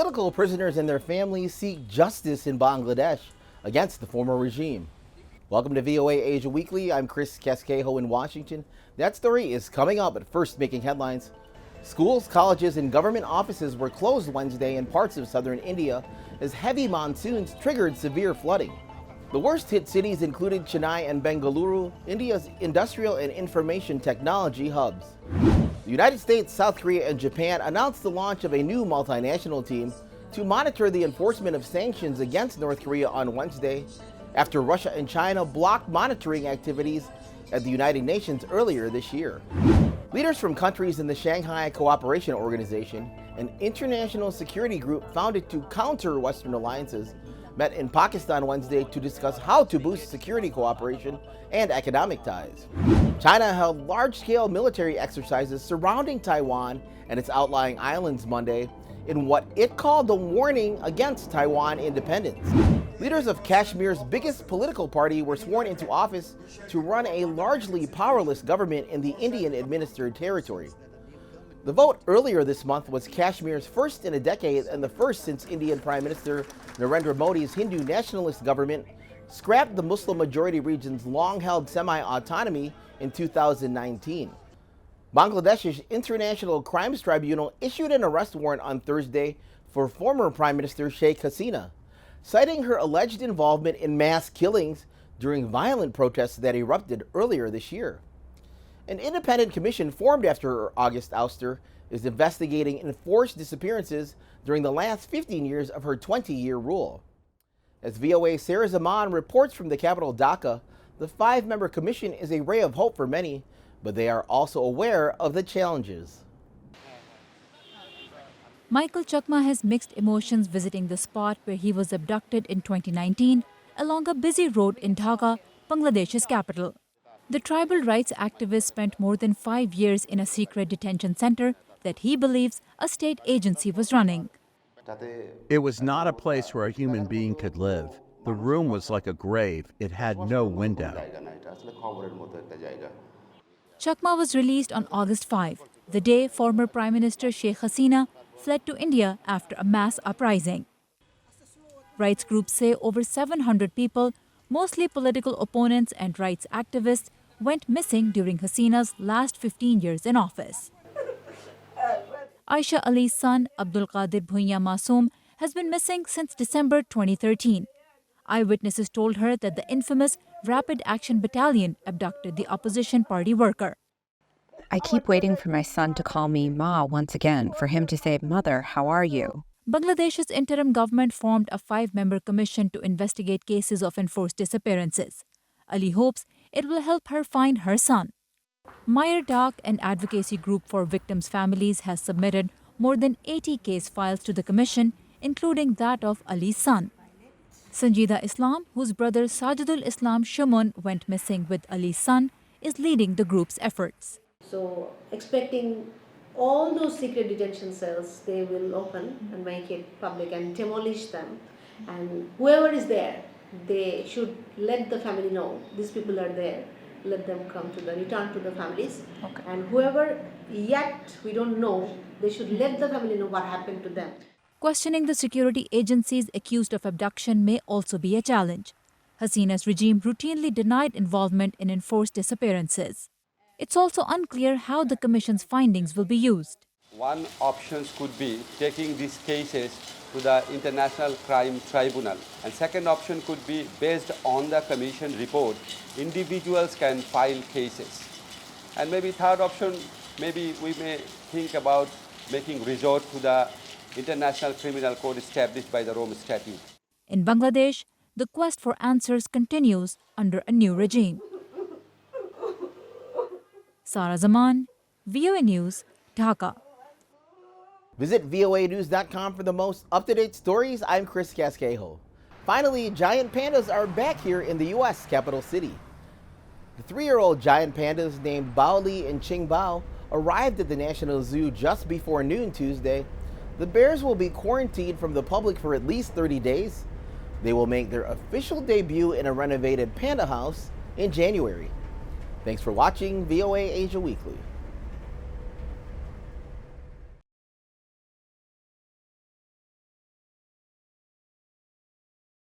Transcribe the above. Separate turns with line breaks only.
Political prisoners and their families seek justice in Bangladesh against the former regime. Welcome to VOA Asia Weekly. I'm Chris Casquejo in Washington. That story is coming up, but first making headlines. Schools, colleges, and government offices were closed Wednesday in parts of southern India as heavy monsoons triggered severe flooding. The worst hit cities included Chennai and Bengaluru, India's industrial and information technology hubs. The United States, South Korea, and Japan announced the launch of a new multinational team to monitor the enforcement of sanctions against North Korea on Wednesday, after Russia and China blocked monitoring activities at the United Nations earlier this year. Leaders from countries in the Shanghai Cooperation Organization, an international security group founded to counter Western alliances, met in Pakistan Wednesday to discuss how to boost security cooperation and economic ties. China held large-scale military exercises surrounding Taiwan and its outlying islands Monday in what it called a warning against Taiwan independence. Leaders of Kashmir's biggest political party were sworn into office to run a largely powerless government in the Indian-administered territory. The vote earlier this month was Kashmir's first in a decade and the first since Indian Prime Minister Narendra Modi's Hindu nationalist government scrapped the Muslim-majority region's long-held semi-autonomy in 2019. Bangladesh's International Crimes Tribunal issued an arrest warrant on Thursday for former Prime Minister Sheikh Hasina, citing her alleged involvement in mass killings during violent protests that erupted earlier this year. An independent commission formed after her August ouster is investigating enforced disappearances during the last 15 years of her 20-year rule. As VOA Sarah Zaman reports from the capital Dhaka, the 5-member commission is a ray of hope for many, but they are also aware of the challenges.
Michael Chakma has mixed emotions visiting the spot where he was abducted in 2019 along a busy road in Dhaka, Bangladesh's capital. The tribal rights activist spent more than 5 years in a secret detention center that he believes a state agency was running.
It was not a place where a human being could live. The room was like a grave. It had no window.
Chakma was released on August 5, the day former Prime Minister Sheikh Hasina fled to India after a mass uprising. Rights groups say over 700 people, mostly political opponents and rights activists, went missing during Hasina's last 15 years in office. Aisha Ali's son, Abdul Qadir Bhuiya Masoom, has been missing since December 2013. Eyewitnesses told her that the infamous Rapid Action Battalion abducted the opposition party worker.
I keep waiting for my son to call me Ma once again, for him to say, "Mother, how are you?"
Bangladesh's interim government formed a 5-member commission to investigate cases of enforced disappearances. Ali hopes it will help her find her son. Meyer Dak, an advocacy group for victims' families, has submitted more than 80 case files to the commission, including that of Ali's son. Sanjida Islam, whose brother Sajidul Islam Shumun went missing with Ali's son, is leading the group's efforts.
So, expecting all those secret detention cells, they will open and make it public and demolish them. And whoever is there, they should let the family know these people are there. Let them come to return to the families. Okay. And whoever yet we don't know, they should let the family know what happened to them.
Questioning the security agencies accused of abduction may also be a challenge. Hasina's regime routinely denied involvement in enforced disappearances. It's also unclear how the commission's findings will be used.
One option could be taking these cases to the International Crime Tribunal. And second option could be based on the commission report, individuals can file cases. And maybe third option, maybe we may think about making resort to the International Criminal Code established by the Rome Statute.
In Bangladesh, the quest for answers continues under a new regime. Sarah Zaman, VOA News, Dhaka.
Visit voanews.com for the most up-to-date stories. I'm Chris Casquejo. Finally, giant pandas are back here in the U.S. capital city. The 3-year-old giant pandas named Baoli and Qingbao arrived at the National Zoo just before noon Tuesday. The bears will be quarantined from the public for at least 30 days. They will make their official debut in a renovated panda house in January. Thanks for watching VOA Asia Weekly.